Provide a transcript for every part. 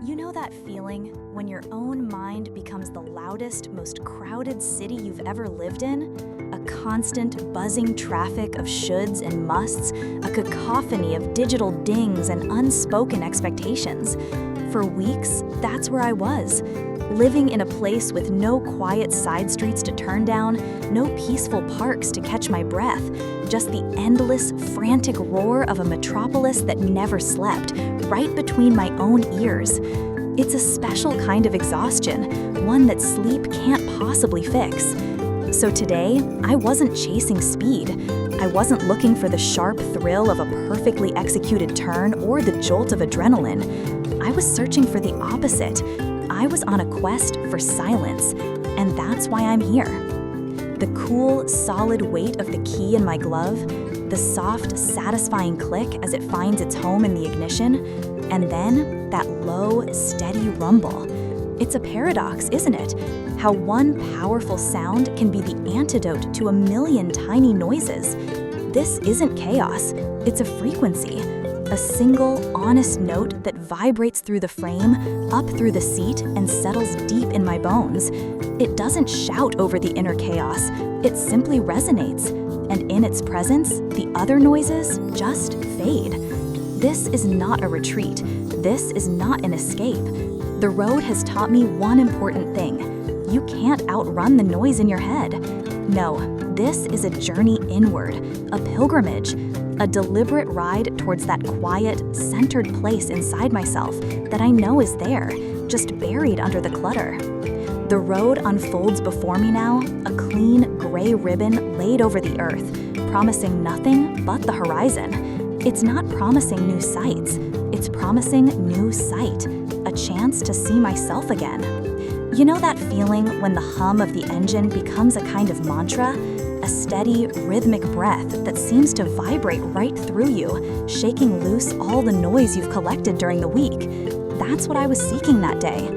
You know that feeling when your own mind becomes the loudest, most crowded city you've ever lived in? A constant, buzzing traffic of shoulds and musts, a cacophony of digital dings and unspoken expectations. For weeks, that's where I was. Living in a place with no quiet side streets to turn down, no peaceful parks to catch my breath, just the endless, frantic roar of a metropolis that never slept, right between my own ears. It's a special kind of exhaustion, one that sleep can't possibly fix. So today, I wasn't chasing speed. I wasn't looking for the sharp thrill of a perfectly executed turn or the jolt of adrenaline. I was searching for the opposite. I was on a quest for silence, and that's why I'm here. The cool, solid weight of the key in my glove, the soft, satisfying click as it finds its home in the ignition, and then that low, steady rumble. It's a paradox, isn't it? How one powerful sound can be the antidote to a million tiny noises. This isn't chaos, it's a frequency. A single, honest note that vibrates through the frame, up through the seat, and settles deep in my bones. It doesn't shout over the inner chaos, it simply resonates. And in its presence, the other noises just fade. This is not a retreat. This is not an escape. The road has taught me one important thing. You can't outrun the noise in your head. No, this is a journey inward, a pilgrimage, a deliberate ride towards that quiet, centered place inside myself that I know is there, just buried under the clutter. The road unfolds before me now, a clean, gray ribbon laid over the earth, promising nothing but the horizon. It's not promising new sights, it's promising new sight, a chance to see myself again. You know that feeling when the hum of the engine becomes a kind of mantra? A steady, rhythmic breath that seems to vibrate right through you, shaking loose all the noise you've collected during the week. That's what I was seeking that day.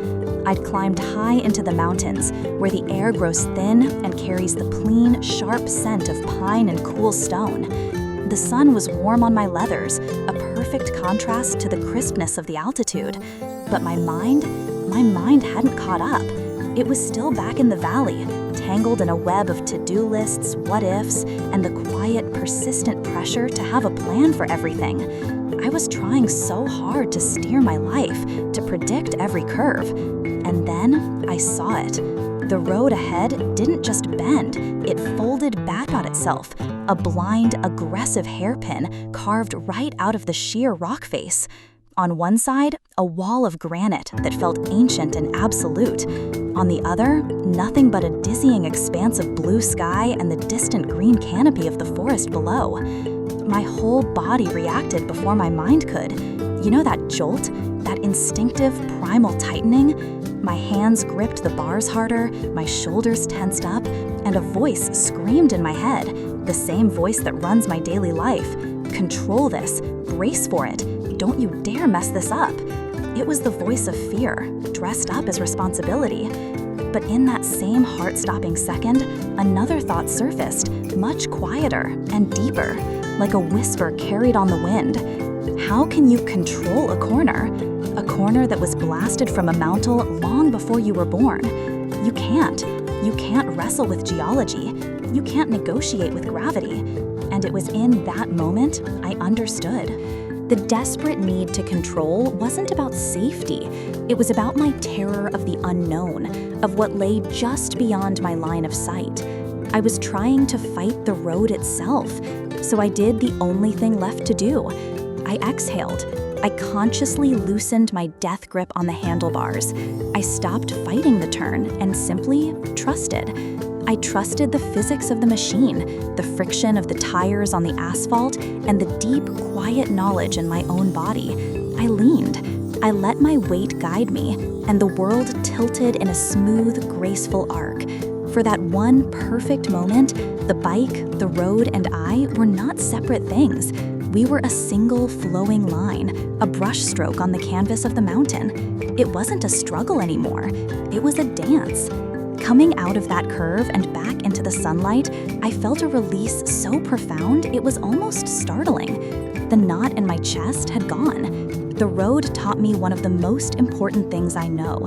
I'd climbed high into the mountains, where the air grows thin and carries the clean, sharp scent of pine and cool stone. The sun was warm on my leathers, a perfect contrast to the crispness of the altitude. But my mind hadn't caught up. It was still back in the valley, tangled in a web of to-do lists, what-ifs, and the quiet, persistent pressure to have a plan for everything. I was trying so hard to steer my life, to predict every curve. And then I saw it. The road ahead didn't just bend, it folded back on itself, a blind, aggressive hairpin carved right out of the sheer rock face. On one side, a wall of granite that felt ancient and absolute. On the other, nothing but a dizzying expanse of blue sky and the distant green canopy of the forest below. My whole body reacted before my mind could. You know that jolt? That instinctive, primal tightening? My hands gripped the bars harder, my shoulders tensed up, and a voice screamed in my head, the same voice that runs my daily life. Control this, brace for it, don't you dare mess this up. It was the voice of fear, dressed up as responsibility. But in that same heart-stopping second, another thought surfaced, much quieter and deeper, like a whisper carried on the wind. How can you control a corner? A corner that was blasted from a mantle long before you were born. You can't. You can't wrestle with geology. You can't negotiate with gravity. And it was in that moment I understood. The desperate need to control wasn't about safety. It was about my terror of the unknown, of what lay just beyond my line of sight. I was trying to fight the road itself, so I did the only thing left to do. I exhaled. I consciously loosened my death grip on the handlebars. I stopped fighting the turn and simply trusted. I trusted the physics of the machine, the friction of the tires on the asphalt, and the deep, quiet knowledge in my own body. I leaned. I let my weight guide me, and the world tilted in a smooth, graceful arc. For that one perfect moment, the bike, the road, and I were not separate things. We were a single flowing line, a brushstroke on the canvas of the mountain. It wasn't a struggle anymore. It was a dance. Coming out of that curve and back into the sunlight, I felt a release so profound it was almost startling. The knot in my chest had gone. The road taught me one of the most important things I know.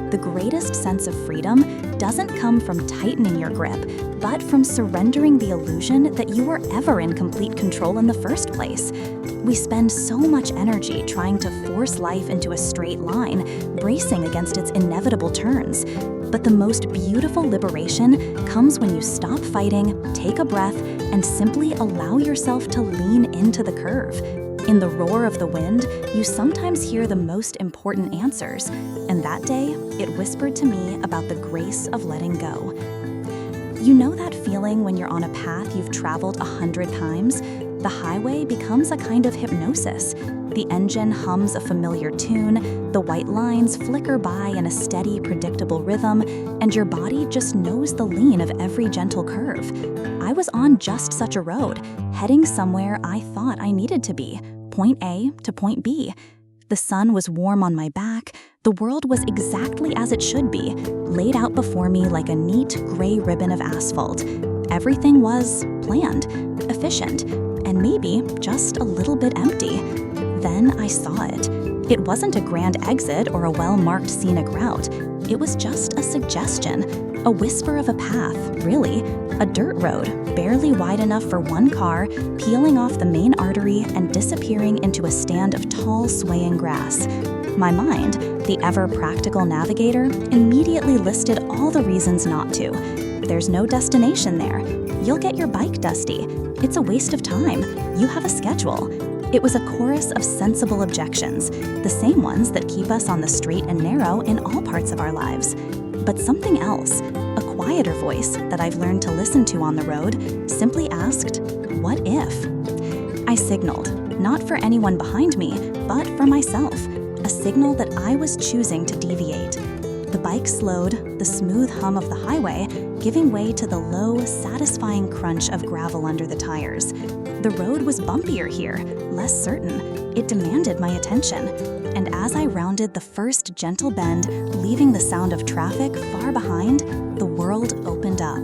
The greatest sense of freedom doesn't come from tightening your grip, but from surrendering the illusion that you were ever in complete control in the first place. We spend so much energy trying to force life into a straight line, bracing against its inevitable turns. But the most beautiful liberation comes when you stop fighting, take a breath, and simply allow yourself to lean into the curve. In the roar of the wind, you sometimes hear the most important answers, and that day, it whispered to me about the grace of letting go. You know that feeling when you're on a path you've traveled 100 times? The highway becomes a kind of hypnosis. The engine hums a familiar tune, the white lines flicker by in a steady, predictable rhythm, and your body just knows the lean of every gentle curve. I was on just such a road, heading somewhere I thought I needed to be, point A to point B. The sun was warm on my back, the world was exactly as it should be, laid out before me like a neat gray ribbon of asphalt. Everything was planned, efficient, and maybe just a little bit empty. Then I saw it. It wasn't a grand exit or a well-marked scenic route. It was just a suggestion, a whisper of a path, really. A dirt road, barely wide enough for one car, peeling off the main artery and disappearing into a stand of tall, swaying grass. My mind, the ever-practical navigator, immediately listed all the reasons not to. There's no destination there. You'll get your bike dusty. It's a waste of time. You have a schedule. It was a chorus of sensible objections, the same ones that keep us on the straight and narrow in all parts of our lives. But something else, a quieter voice that I've learned to listen to on the road, simply asked, "What if?" I signaled, not for anyone behind me, but for myself, a signal that I was choosing to deviate. The bike slowed, the smooth hum of the highway giving way to the low, satisfying crunch of gravel under the tires. The road was bumpier here, less certain. It demanded my attention. And as I rounded the first gentle bend, leaving the sound of traffic far behind, the world opened up.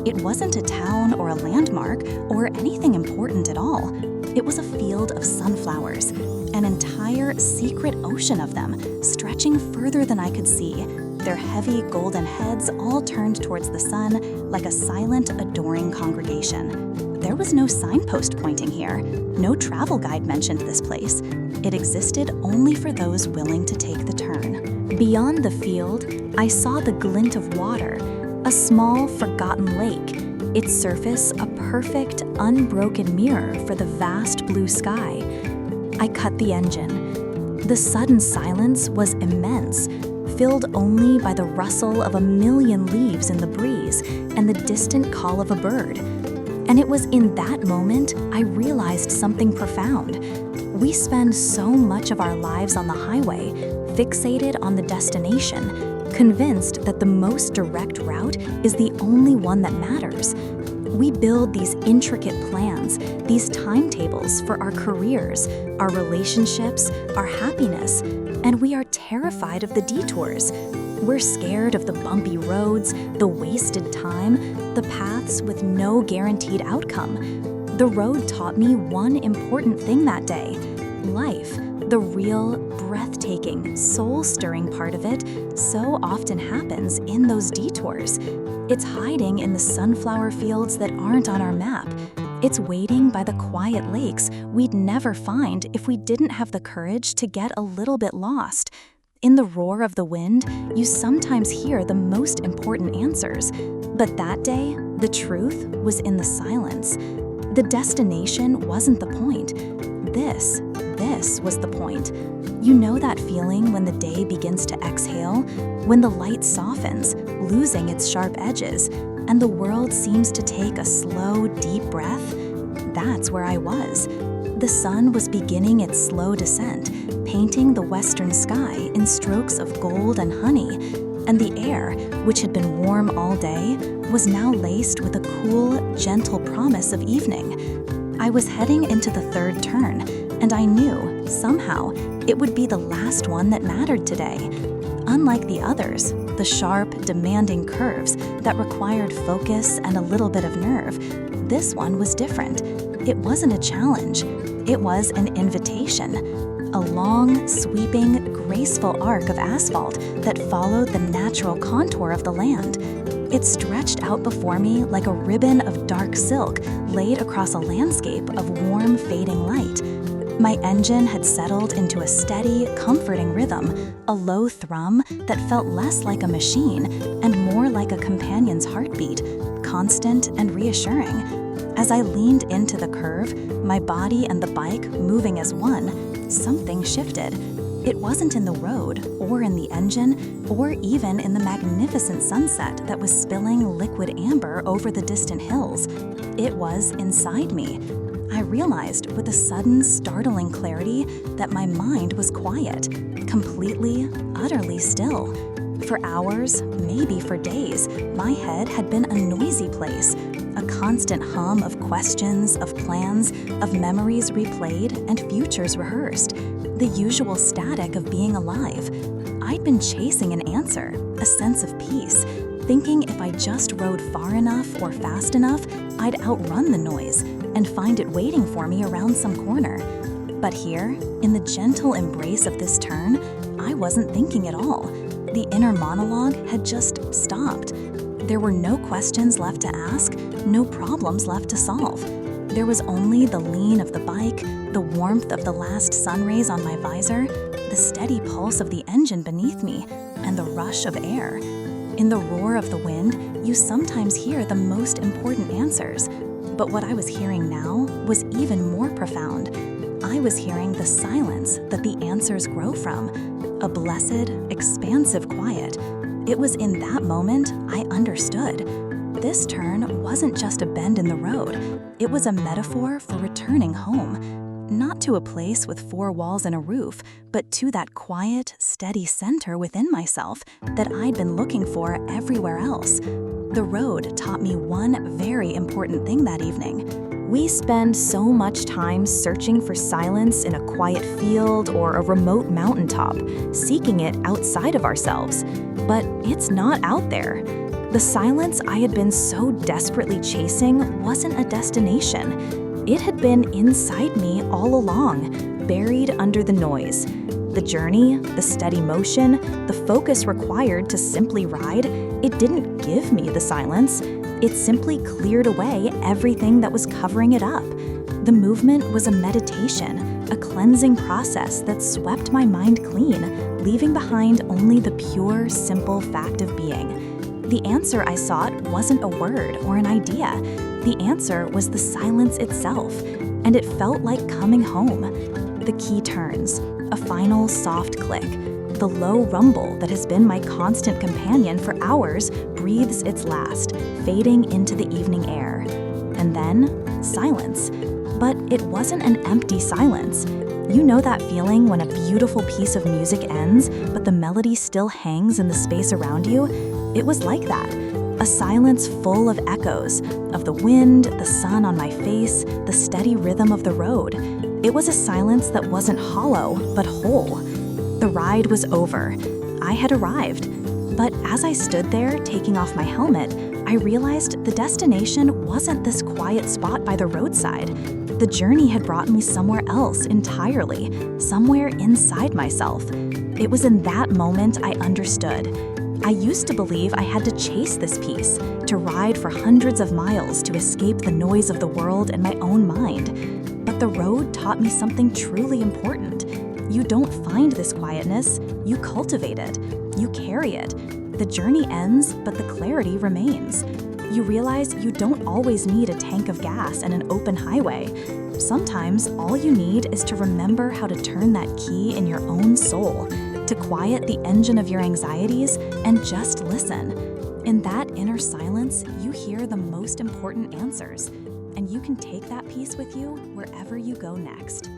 It wasn't a town or a landmark or anything important at all. It was a field of sunflowers, an entire secret ocean of them, stretching further than I could see, their heavy golden heads all turned towards the sun like a silent, adoring congregation. There was no signpost pointing here. No travel guide mentioned this place. It existed only for those willing to take the turn. Beyond the field, I saw the glint of water, a small, forgotten lake, its surface a perfect, unbroken mirror for the vast blue sky. I cut the engine. The sudden silence was immense, filled only by the rustle of a million leaves in the breeze and the distant call of a bird. And it was in that moment I realized something profound. We spend so much of our lives on the highway, fixated on the destination, convinced that the most direct route is the only one that matters. We build these intricate plans, these timetables for our careers, our relationships, our happiness, and we are terrified of the detours. We're scared of the bumpy roads, the wasted time, the paths with no guaranteed outcome. The road taught me one important thing that day. Life, the real, breathtaking, soul-stirring part of it, so often happens in those detours. It's hiding in the sunflower fields that aren't on our map. It's waiting by the quiet lakes we'd never find if we didn't have the courage to get a little bit lost. In the roar of the wind, you sometimes hear the most important answers. But that day, the truth was in the silence. The destination wasn't the point. This was the point. You know that feeling when the day begins to exhale, when the light softens, losing its sharp edges, and the world seems to take a slow, deep breath? That's where I was. The sun was beginning its slow descent, painting the western sky in strokes of gold and honey, and the air, which had been warm all day, was now laced with a cool, gentle promise of evening. I was heading into the third turn, and I knew, somehow, it would be the last one that mattered today. Unlike the others, the sharp, demanding curves that required focus and a little bit of nerve, this one was different. It wasn't a challenge. It was an invitation. a long, sweeping, graceful arc of asphalt that followed the natural contour of the land. It stretched out before me like a ribbon of dark silk laid across a landscape of warm, fading light. My engine had settled into a steady, comforting rhythm, a low thrum that felt less like a machine and more like a companion's heartbeat, constant and reassuring. As I leaned into the curve, my body and the bike moving as one, something shifted. It wasn't in the road, or in the engine, or even in the magnificent sunset that was spilling liquid amber over the distant hills. It was inside me. I realized with a sudden, startling clarity that my mind was quiet, completely, utterly still. For hours, maybe for days, my head had been a noisy place, a constant hum of questions, of plans, of memories replayed and futures rehearsed, the usual static of being alive. I'd been chasing an answer, a sense of peace, thinking if I just rode far enough or fast enough, I'd outrun the noise and find it waiting for me around some corner. But here, in the gentle embrace of this turn, I wasn't thinking at all. The inner monologue had just stopped. There were no questions left to ask, no problems left to solve. There was only the lean of the bike, the warmth of the last sun rays on my visor, the steady pulse of the engine beneath me, and the rush of air. In the roar of the wind, you sometimes hear the most important answers. But what I was hearing now was even more profound. I was hearing the silence that the answers grow from, a blessed, expansive quiet. It was in that moment I understood. This turn wasn't just a bend in the road. It was a metaphor for returning home. Not to a place with four walls and a roof, but to that quiet, steady center within myself that I'd been looking for everywhere else. The road taught me one very important thing that evening. We spend so much time searching for silence in a quiet field or a remote mountaintop, seeking it outside of ourselves. But it's not out there. The silence I had been so desperately chasing wasn't a destination. It had been inside me all along, buried under the noise. The journey, the steady motion, the focus required to simply ride, it didn't give me the silence. It simply cleared away everything that was covering it up. The movement was a meditation, a cleansing process that swept my mind clean, leaving behind only the pure, simple fact of being. The answer I sought wasn't a word or an idea. The answer was the silence itself, and it felt like coming home. The key turns, a final soft click. The low rumble that has been my constant companion for hours breathes its last, fading into the evening air. And then, silence. But it wasn't an empty silence. You know that feeling when a beautiful piece of music ends, but the melody still hangs in the space around you? It was like that. A silence full of echoes, of the wind, the sun on my face, the steady rhythm of the road. It was a silence that wasn't hollow, but whole. The ride was over. I had arrived. But as I stood there, taking off my helmet, I realized the destination wasn't this quiet spot by the roadside. The journey had brought me somewhere else entirely, somewhere inside myself. It was in that moment I understood. I used to believe I had to chase this peace, to ride for hundreds of miles to escape the noise of the world and my own mind. But the road taught me something truly important. You don't find this quietness, you cultivate it, you carry it. The journey ends, but the clarity remains. You realize you don't always need a tank of gas and an open highway. Sometimes all you need is to remember how to turn that key in your own soul, to quiet the engine of your anxieties and just listen. In that inner silence, you hear the most important answers, and you can take that peace with you wherever you go next.